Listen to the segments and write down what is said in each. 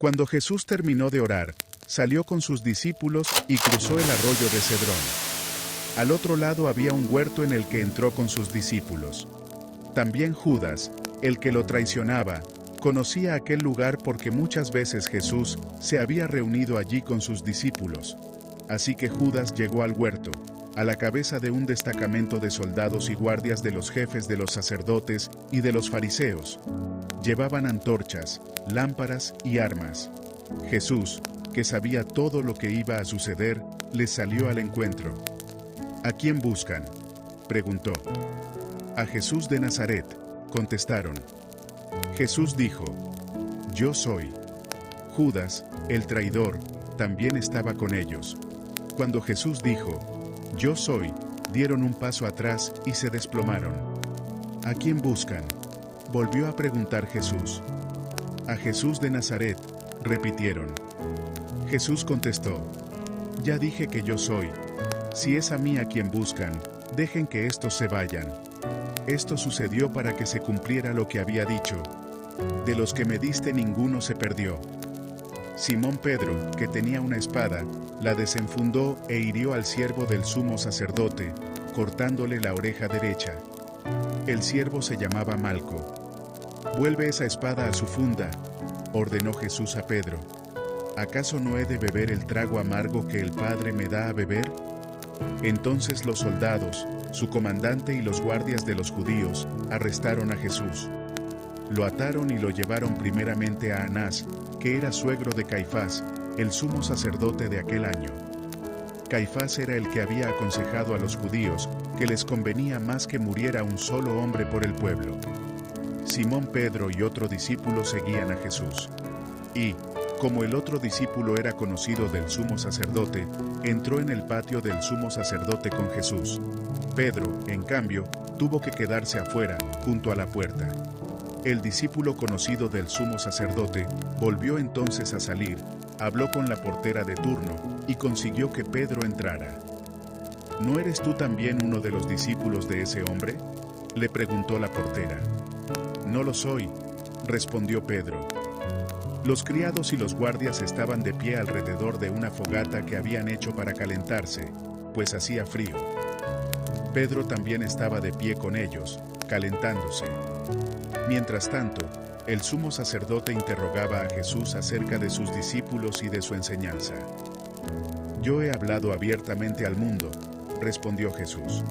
Cuando Jesús terminó de orar, salió con sus discípulos y cruzó el arroyo de Cedrón. Al otro lado había un huerto en el que entró con sus discípulos. También Judas, el que lo traicionaba, conocía aquel lugar porque muchas veces Jesús se había reunido allí con sus discípulos. Así que Judas llegó al huerto, a la cabeza de un destacamento de soldados y guardias de los jefes de los sacerdotes y de los fariseos. Llevaban antorchas, lámparas y armas. Jesús, que sabía todo lo que iba a suceder, les salió al encuentro. ¿A quién buscan?, preguntó. A Jesús de Nazaret, contestaron. Jesús dijo, yo soy. Judas, el traidor, también estaba con ellos. Cuando Jesús dijo, yo soy, dieron un paso atrás y se desplomaron. ¿A quién buscan?, volvió a preguntar Jesús. A Jesús de Nazaret, repitieron. Jesús contestó, ya dije que yo soy. Si es a mí a quien buscan, dejen que estos se vayan. Esto sucedió para que se cumpliera lo que había dicho. De los que me diste ninguno se perdió. Simón Pedro, que tenía una espada, la desenfundó e hirió al siervo del sumo sacerdote, cortándole la oreja derecha. El siervo se llamaba Malco. Vuelve esa espada a su funda, ordenó Jesús a Pedro. ¿Acaso no he de beber el trago amargo que el Padre me da a beber? Entonces los soldados, su comandante y los guardias de los judíos, arrestaron a Jesús. Lo ataron y lo llevaron primeramente a Anás, que era suegro de Caifás, el sumo sacerdote de aquel año. Caifás era el que había aconsejado a los judíos que les convenía más que muriera un solo hombre por el pueblo. Simón Pedro y otro discípulo seguían a Jesús. Y, como el otro discípulo era conocido del sumo sacerdote, entró en el patio del sumo sacerdote con Jesús. Pedro, en cambio, tuvo que quedarse afuera, junto a la puerta. El discípulo conocido del sumo sacerdote volvió entonces a salir, habló con la portera de turno y consiguió que Pedro entrara. ¿No eres tú también uno de los discípulos de ese hombre?, le preguntó la portera. No lo soy, respondió Pedro. Los criados y los guardias estaban de pie alrededor de una fogata que habían hecho para calentarse, pues hacía frío. Pedro también estaba de pie con ellos, calentándose. Mientras tanto, el sumo sacerdote interrogaba a Jesús acerca de sus discípulos y de su enseñanza. Yo he hablado abiertamente al mundo, respondió Jesús.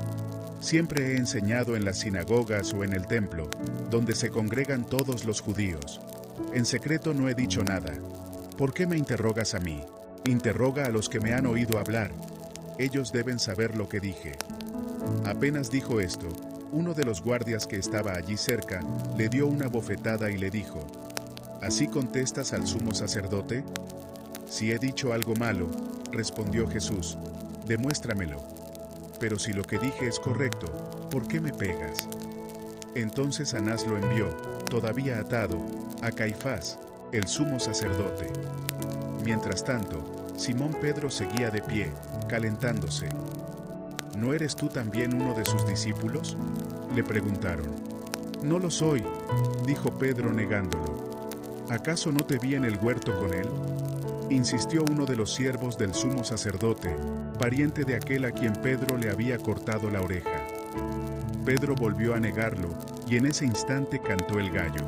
Siempre he enseñado en las sinagogas o en el templo, donde se congregan todos los judíos. En secreto no he dicho nada. ¿Por qué me interrogas a mí? Interroga a los que me han oído hablar. Ellos deben saber lo que dije. Apenas dijo esto, uno de los guardias que estaba allí cerca le dio una bofetada y le dijo, ¿así contestas al sumo sacerdote? Si he dicho algo malo, respondió Jesús, demuéstramelo. Pero si lo que dije es correcto, ¿por qué me pegas? Entonces Anás lo envió, todavía atado, a Caifás, el sumo sacerdote. Mientras tanto, Simón Pedro seguía de pie, calentándose. ¿No eres tú también uno de sus discípulos?, le preguntaron. No lo soy, dijo Pedro negándolo. ¿Acaso no te vi en el huerto con él?, insistió uno de los siervos del sumo sacerdote, pariente de aquel a quien Pedro le había cortado la oreja. Pedro volvió a negarlo, y en ese instante cantó el gallo.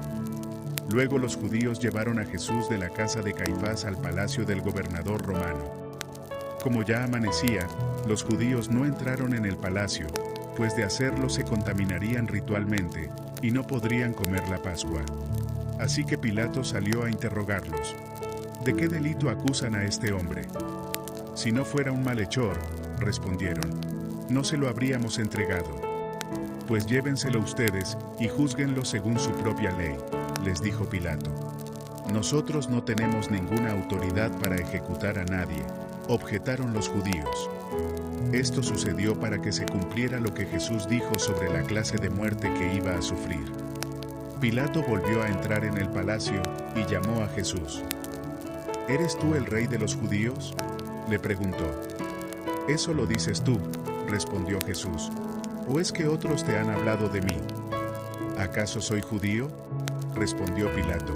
Luego los judíos llevaron a Jesús de la casa de Caifás al palacio del gobernador romano. Como ya amanecía, los judíos no entraron en el palacio, pues de hacerlo se contaminarían ritualmente, y no podrían comer la Pascua. Así que Pilato salió a interrogarlos. ¿De qué delito acusan a este hombre? Si no fuera un malhechor, respondieron, no se lo habríamos entregado. Pues llévenselo ustedes y júzguenlo según su propia ley, les dijo Pilato. Nosotros no tenemos ninguna autoridad para ejecutar a nadie, objetaron los judíos. Esto sucedió para que se cumpliera lo que Jesús dijo sobre la clase de muerte que iba a sufrir. Pilato volvió a entrar en el palacio y llamó a Jesús. ¿Eres tú el rey de los judíos?, le preguntó. Eso lo dices tú, respondió Jesús. ¿O es que otros te han hablado de mí? ¿Acaso soy judío?, respondió Pilato.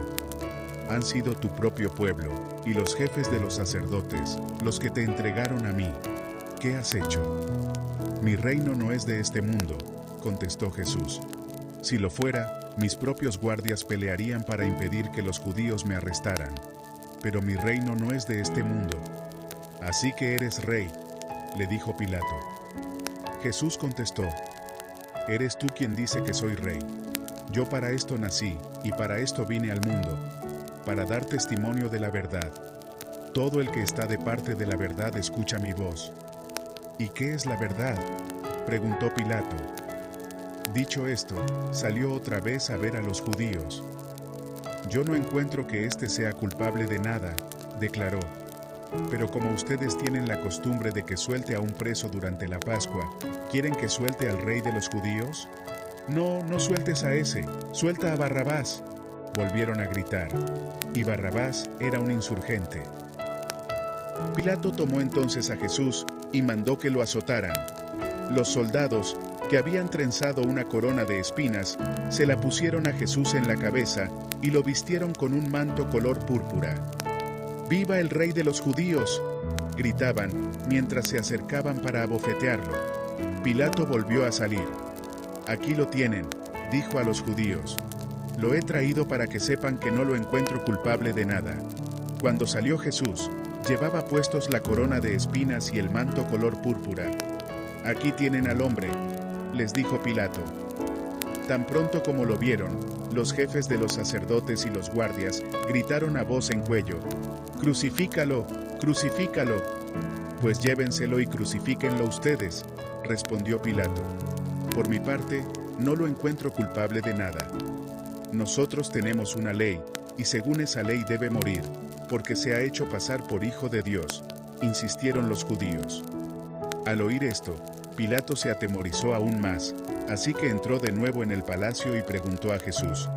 han sido tu propio pueblo, y los jefes de los sacerdotes, los que te entregaron a mí. ¿Qué has hecho? Mi reino no es de este mundo, contestó Jesús. Si lo fuera, mis propios guardias pelearían para impedir que los judíos me arrestaran. Pero mi reino no es de este mundo. Así que eres rey, le dijo Pilato. Jesús contestó, eres tú quien dice que soy rey. Yo para esto nací, y para esto vine al mundo, para dar testimonio de la verdad. Todo el que está de parte de la verdad escucha mi voz. ¿Y qué es la verdad?, preguntó Pilato. Dicho esto, salió otra vez a ver a los judíos. Yo no encuentro que éste sea culpable de nada, declaró. Pero como ustedes tienen la costumbre de que suelte a un preso durante la Pascua, ¿quieren que suelte al rey de los judíos? No, no sueltes a ese, suelta a Barrabás, volvieron a gritar. Y Barrabás era un insurgente. Pilato tomó entonces a Jesús y mandó que lo azotaran. Los soldados, que habían trenzado una corona de espinas, se la pusieron a Jesús en la cabeza y lo vistieron con un manto color púrpura. ¡Viva el rey de los judíos!, gritaban mientras se acercaban para abofetearlo. Pilato volvió a salir. Aquí lo tienen, dijo a los judíos. Lo he traído para que sepan que no lo encuentro culpable de nada. Cuando salió Jesús, llevaba puestos la corona de espinas y el manto color púrpura. Aquí tienen al hombre, les dijo Pilato. Tan pronto como lo vieron, los jefes de los sacerdotes y los guardias gritaron a voz en cuello: ¡Crucifícalo! ¡Crucifícalo! Pues llévenselo y crucifíquenlo ustedes, respondió Pilato. Por mi parte, no lo encuentro culpable de nada. Nosotros tenemos una ley, y según esa ley debe morir, porque se ha hecho pasar por hijo de Dios, insistieron los judíos. Al oír esto, Pilato se atemorizó aún más, así que entró de nuevo en el palacio y preguntó a Jesús: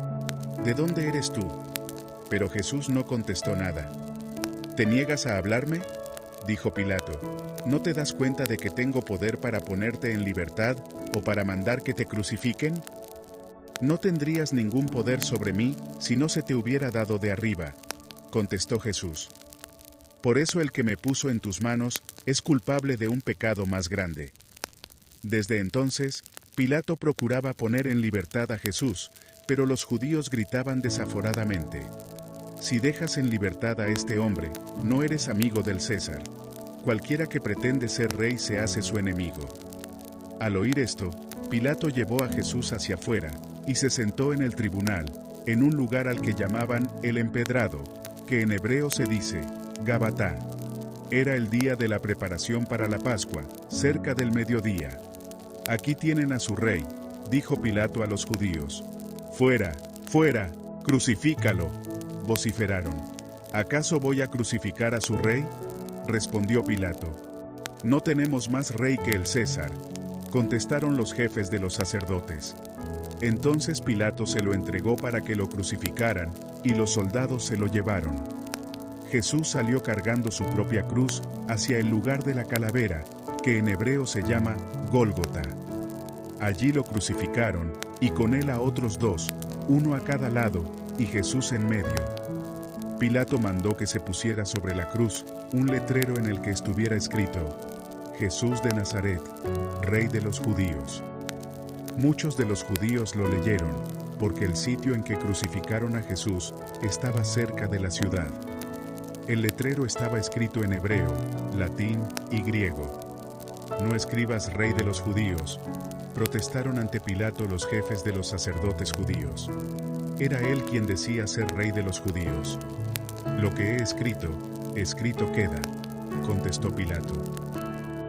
¿De dónde eres tú? Pero Jesús no contestó nada. ¿Te niegas a hablarme?, dijo Pilato. ¿No te das cuenta de que tengo poder para ponerte en libertad o para mandar que te crucifiquen? No tendrías ningún poder sobre mí si no se te hubiera dado de arriba, contestó Jesús. Por eso el que me puso en tus manos es culpable de un pecado más grande. Desde entonces, Pilato procuraba poner en libertad a Jesús, pero los judíos gritaban desaforadamente: si dejas en libertad a este hombre, no eres amigo del César. Cualquiera que pretende ser rey se hace su enemigo. Al oír esto, Pilato llevó a Jesús hacia afuera, y se sentó en el tribunal, en un lugar al que llamaban el Empedrado, que en hebreo se dice Gabatá. Era el día de la preparación para la Pascua, cerca del mediodía. Aquí tienen a su rey, dijo Pilato a los judíos. Fuera, fuera, crucifícalo, vociferaron. ¿Acaso voy a crucificar a su rey?, respondió Pilato. No tenemos más rey que el César, contestaron los jefes de los sacerdotes. Entonces Pilato se lo entregó para que lo crucificaran, y los soldados se lo llevaron. Jesús salió cargando su propia cruz hacia el lugar de la calavera, que en hebreo se llama Gólgota. Allí lo crucificaron, y con él a otros dos, uno a cada lado, y Jesús en medio. Pilato mandó que se pusiera sobre la cruz un letrero en el que estuviera escrito: Jesús de Nazaret, Rey de los Judíos. Muchos de los judíos lo leyeron, porque el sitio en que crucificaron a Jesús estaba cerca de la ciudad. El letrero estaba escrito en hebreo, latín y griego. No escribas Rey de los Judíos, protestaron ante Pilato los jefes de los sacerdotes judíos. Era él quien decía ser rey de los judíos. Lo que he escrito, escrito queda, contestó Pilato.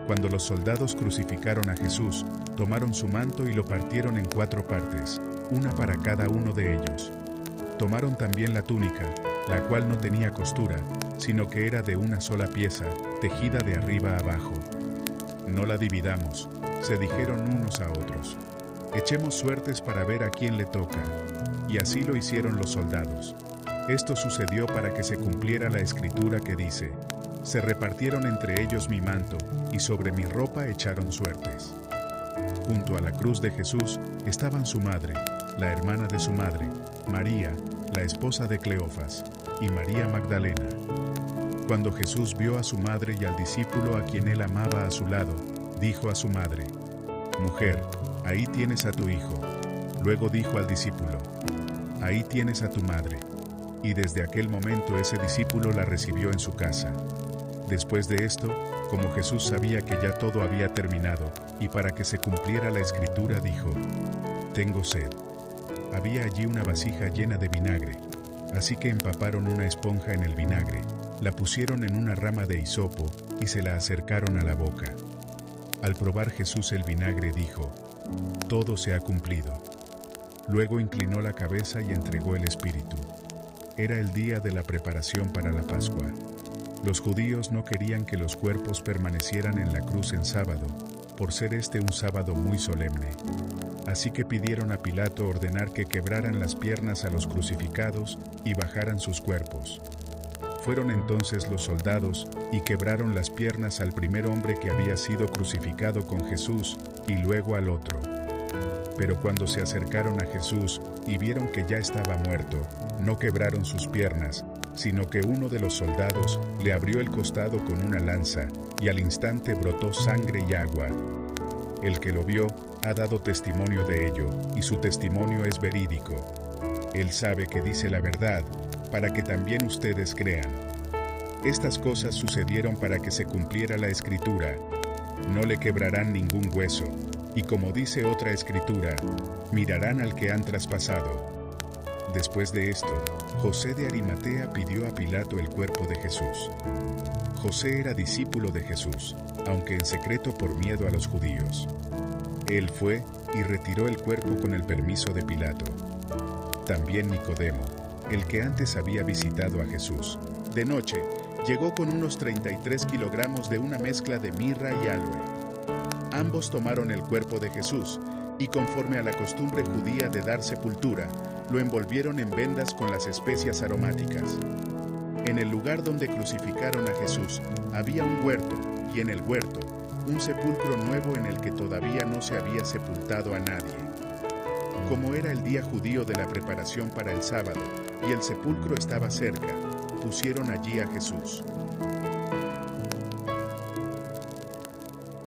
Cuando los soldados crucificaron a Jesús, tomaron su manto y lo partieron en 4 partes, una para cada uno de ellos. Tomaron también la túnica, la cual no tenía costura, sino que era de una sola pieza, tejida de arriba a abajo. No la dividamos, se dijeron unos a otros. Echemos suertes para ver a quién le toca. Y así lo hicieron los soldados. Esto sucedió para que se cumpliera la escritura que dice: se repartieron entre ellos mi manto, y sobre mi ropa echaron suertes. Junto a la cruz de Jesús estaban su madre, la hermana de su madre, María, la esposa de Cleofas, y María Magdalena. Cuando Jesús vio a su madre y al discípulo a quien él amaba a su lado, dijo a su madre: «Mujer, ahí tienes a tu hijo». Luego dijo al discípulo: «Ahí tienes a tu madre». Y desde aquel momento ese discípulo la recibió en su casa. Después de esto, como Jesús sabía que ya todo había terminado, y para que se cumpliera la escritura dijo: «Tengo sed». Había allí una vasija llena de vinagre, así que empaparon una esponja en el vinagre, la pusieron en una rama de hisopo y se la acercaron a la boca. Al probar Jesús el vinagre dijo: «Todo se ha cumplido». Luego inclinó la cabeza y entregó el espíritu. Era el día de la preparación para la Pascua. Los judíos no querían que los cuerpos permanecieran en la cruz en sábado, por ser este un sábado muy solemne. Así que pidieron a Pilato ordenar que quebraran las piernas a los crucificados y bajaran sus cuerpos. Fueron entonces los soldados y quebraron las piernas al primer hombre que había sido crucificado con Jesús y luego al otro. Pero cuando se acercaron a Jesús y vieron que ya estaba muerto, no quebraron sus piernas, sino que uno de los soldados le abrió el costado con una lanza, y al instante brotó sangre y agua. El que lo vio ha dado testimonio de ello, y su testimonio es verídico. Él sabe que dice la verdad, para que también ustedes crean. Estas cosas sucedieron para que se cumpliera la escritura: «No le quebrarán ningún hueso», y como dice otra escritura: «Mirarán al que han traspasado». Después de esto, José de Arimatea pidió a Pilato el cuerpo de Jesús. José era discípulo de Jesús, aunque en secreto por miedo a los judíos. Él fue y retiró el cuerpo con el permiso de Pilato. También Nicodemo, el que antes había visitado a Jesús, de noche, llegó con unos 33 kilogramos de una mezcla de mirra y aloe. Ambos tomaron el cuerpo de Jesús, y conforme a la costumbre judía de dar sepultura, lo envolvieron en vendas con las especias aromáticas. En el lugar donde crucificaron a Jesús había un huerto, y en el huerto, un sepulcro nuevo en el que todavía no se había sepultado a nadie. Como era el día judío de la preparación para el sábado, y el sepulcro estaba cerca, pusieron allí a Jesús.